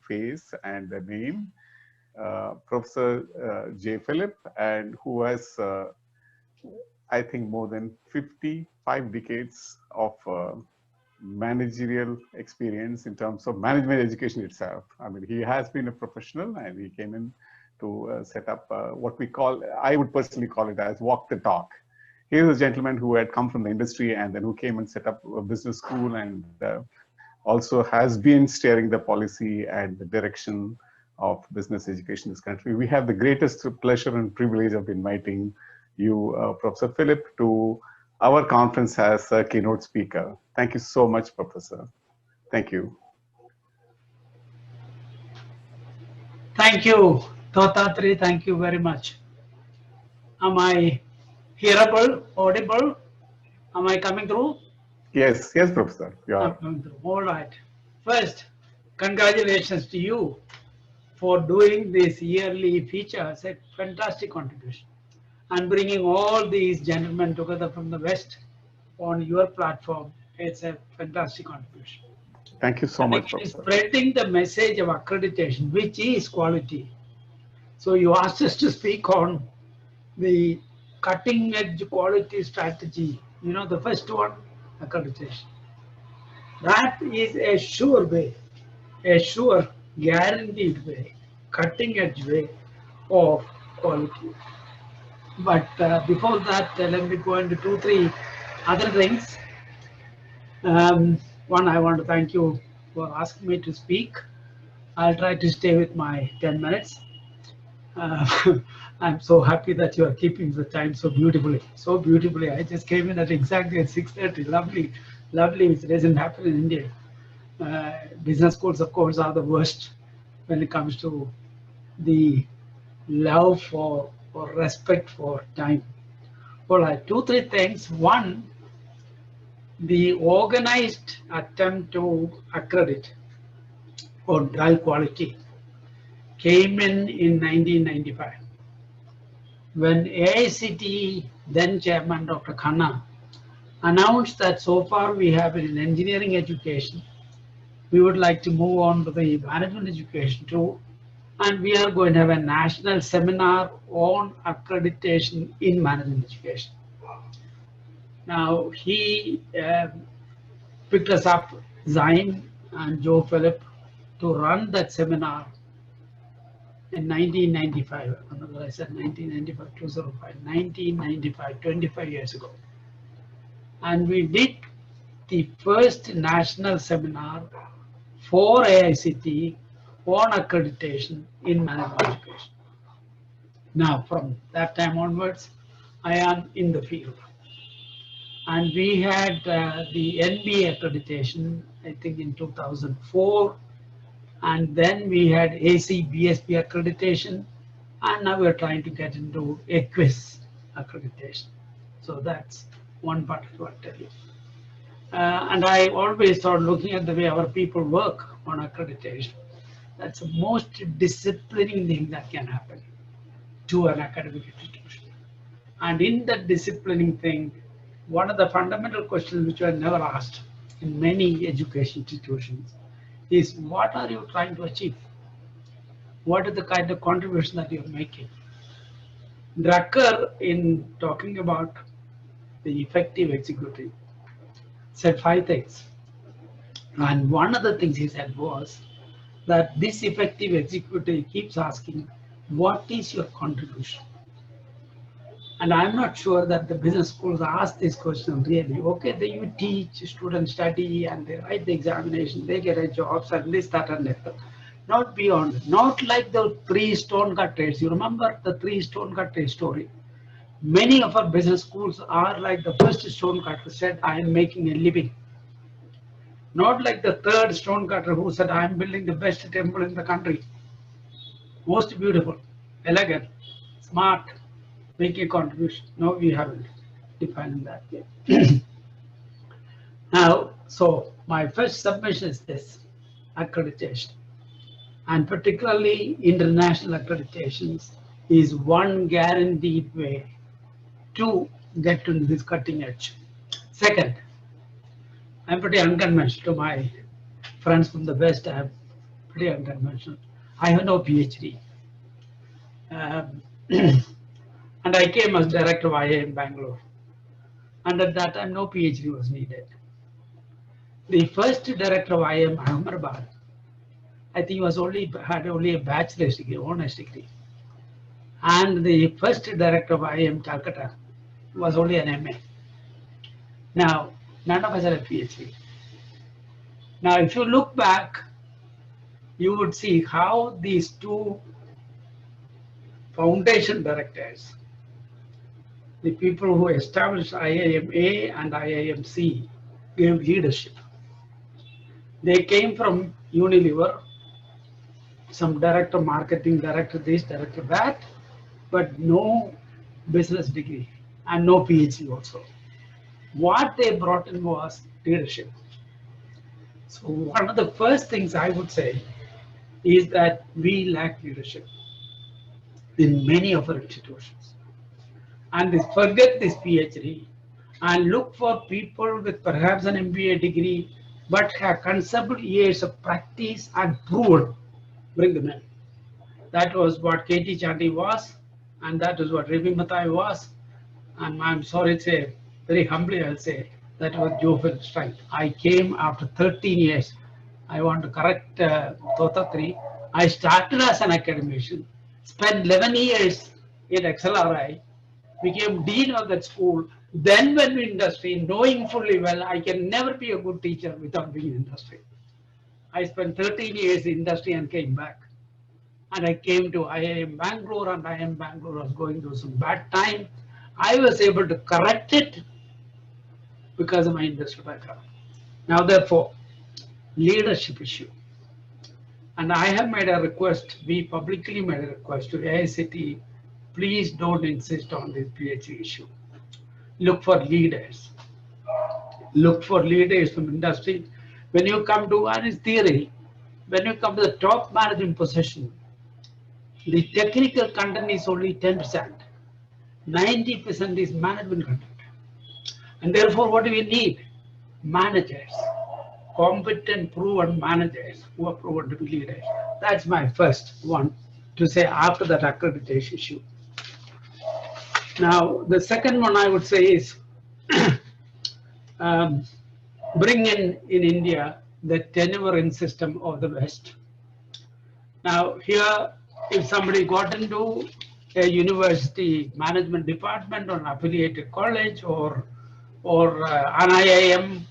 face and the name, Professor J. Philip, and who has, I think, more than 55 decades of managerial experience in terms of management education itself. I mean, he has been a professional, and he came in to set up what we call, I would personally call it as walk the talk. He is a gentleman who had come from the industry and then who came and set up a business school, and also has been steering the policy and the direction of business education in this country. We have the greatest pleasure and privilege of inviting you, Professor Philip, to our conference as a keynote speaker. Thank you so much, Professor. Thank you. Thank you, Thotatri. Thank you very much. Am I hearable, audible? Am I coming through? Yes, yes, Professor. You are. I'm coming through. All right. First, congratulations to you for doing this yearly feature. It's a fantastic contribution. And bringing all these gentlemen together from the West on your platform, it's a fantastic contribution. Thank you so much, It's Professor. spreading the message of accreditation, which is quality. So you asked us to speak on the cutting edge quality strategy. You know, the first one, accreditation. That is a sure way, a sure guaranteed way, cutting edge way of quality. But before that, let me go into 2-3 other things. One, I want to thank you for asking me to speak. I'll try to stay with my 10 minutes. I'm so happy that you are keeping the time so beautifully. So beautifully. I just came in at exactly at 6:30. Lovely, lovely. It doesn't happen in India. Business schools, of course, are the worst when it comes to the love for or respect for time. All right, 2-3 things. One, the organized attempt to accredit or drive quality came in 1995 when AICTE then chairman Dr. Khanna announced that so far we have in engineering education, we would like to move on to the management education too, and we are going to have a national seminar on accreditation in management education. Now he picked us up, XIME and Joe Philip, to run that seminar in 1995. I said 1995, 2005, 1995, 25 years ago. And we did the first national seminar for AICTE on accreditation in management education. Now, from that time onwards, I am in the field. And we had the NBA accreditation, I think in 2004. And then we had AC BSP accreditation. And now we're trying to get into EQUIS accreditation. So that's one part of what I tell you. And I always thought, looking at the way our people work on accreditation, that's the most disciplining thing that can happen to an academic institution. And in that disciplining thing, one of the fundamental questions which were never asked in many education institutions is, what are you trying to achieve? What is the kind of contribution that you're making? Drucker, in talking about the effective executive, said 5 things. And one of the things he said was that this effective executive keeps asking, what is your contribution? And I'm not sure that the business schools ask this question really. Okay, they you teach, students study, and they write the examination, they get a jobs and this, that, and that. Not beyond, not like the 3 stonecutters. You remember the 3 stonecutter story? Many of our business schools are like the first stonecutter said, I am making a living. Not like the 3rd stonecutter who said, I am building the best temple in the country. Most beautiful, elegant, smart, making a contribution. No, we haven't defined that yet. Now, so my first submission is this, accreditation. And particularly international accreditations is one guaranteed way to get to this cutting edge. Second, I'm pretty unconventional to my friends from the West. I have pretty unconventional. I have no PhD. And I came as director of IA in Bangalore. And at that time, no PhD was needed. The first director of IIM Ahmedabad, I think had only a bachelor's degree, honors degree. And the first director of IIM Calcutta was only an MA. Now, none of us had a PhD. Now, if you look back, you would see how these two foundation directors, the people who established IIM-A and IIM-C, gave leadership. They came from Unilever, some director, marketing director, this, director, that, but no business degree and no PhD also. What they brought in was leadership. So one of the first things I would say is that we lack leadership in many of our institutions. And they forget this PhD and look for people with perhaps an MBA degree but have considerable years of practice and proven, bring them in. That was what KT Chandy was, and that is what Ravi Mathai was. And I'm sorry to say, very humbly I'll say, that was Joe Philip's strength. I came after 13 years. I want to correct Thotatri. I started as an academician, spent 11 years in XLRI, became dean of that school, then went to industry, knowing fully well I can never be a good teacher without being in industry. I spent 13 years in industry and came back. And I came to IIM Bangalore, and IIM Bangalore was going through some bad time. I was able to correct it because of my industry background. Now, therefore, leadership issue. And I have made a request, we publicly made a request to AICTE, please don't insist on this PhD issue. Look for leaders. Look for leaders from industry. When you come to one is theory, when you come to the top management position, the technical content is only 10%. 90% is management content. And therefore, what do we need? Managers. Competent, proven managers who are proven to be leaders. That's my first one to say after that accreditation issue. Now, the second one I would say is bring in India the tenure system of the West. Now, here, if somebody got into a university management department or an affiliated college or an IIM,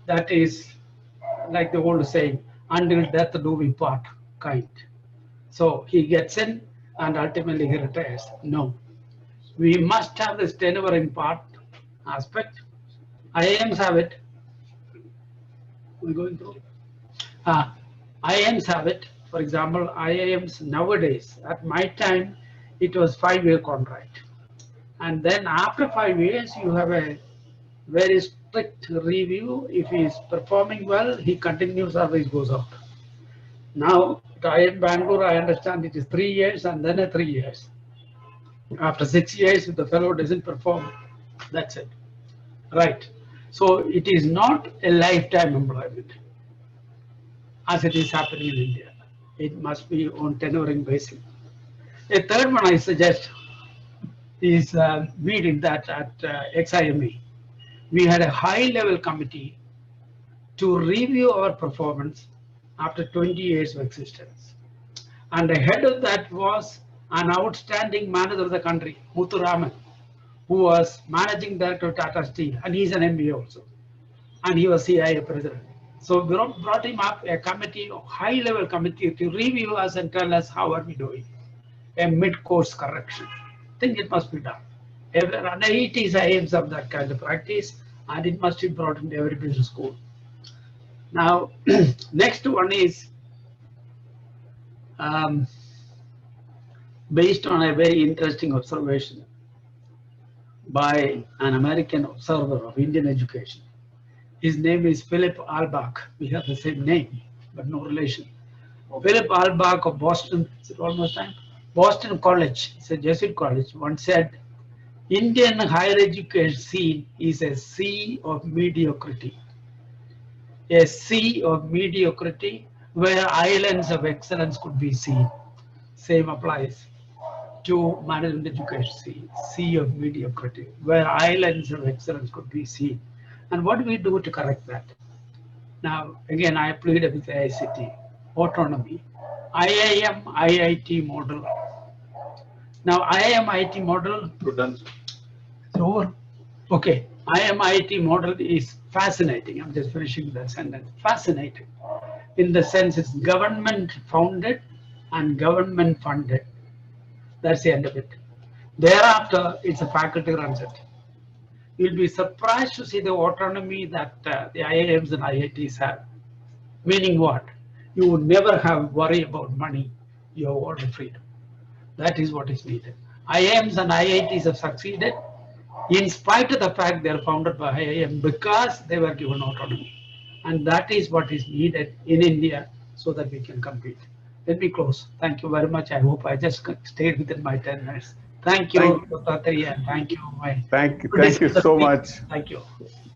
that is like the old saying, until death do we part kind. So he gets in and ultimately he retires. No. We must have this tenure in part aspect. IIMs have it. We're going through. IIMs have it. For example, IIMs nowadays, at my time, it was 5-year contract. And then after 5 years, you have a very strict review. If he is performing well, he continues, otherwise goes out. Now, at IIM Bangalore, I understand it is 3 years and then a 3 years. After 6 years, if the fellow doesn't perform, that's it. Right. So it is not a lifetime employment, as it is happening in India. It must be on tenuring basis. A third one I suggest is we did that at XIME. We had a high-level committee to review our performance after 20 years of existence. And the head of that was an outstanding manager of the country, Muthuraman, who was managing director of Tata Steel, and he's an MBA also. And he was CIA president. So we brought him up a committee, a high-level committee, to review us and tell us how are we doing. A mid-course correction. I think it must be done. And it is aims of that kind of practice, and it must be brought into every business school. Now, next one is based on a very interesting observation by an American observer of Indian education. His name is Philip Albach. We have the same name, but no relation. Philip Albach of Boston, is it almost time? Boston College, it's a Jesuit college, once said, Indian higher education scene is a sea of mediocrity. A sea of mediocrity, where islands of excellence could be seen. Same applies to management education, sea of mediocrity, where islands of excellence could be seen. And what do we do to correct that? Now, again, I plead with the ICT, autonomy, IIM, IIT model. Now, IIM, IIT model, it's over. Okay, IIM, IIT model is fascinating. I'm just finishing that sentence. Fascinating in the sense it's government founded and government funded. That's the end of it. Thereafter, it's a faculty runs it. You'll be surprised to see the autonomy that the IIMs and IITs have. Meaning what? You would never have worry about money. You have all the freedom. That is what is needed. IIMs and IITs have succeeded in spite of the fact they are founded by IIM because they were given autonomy. And that is what is needed in India so that we can compete. Let me close. Thank you very much. I hope I just stayed within my 10 minutes. Thank you, Dr. and thank you. Thank you so much. Thank you.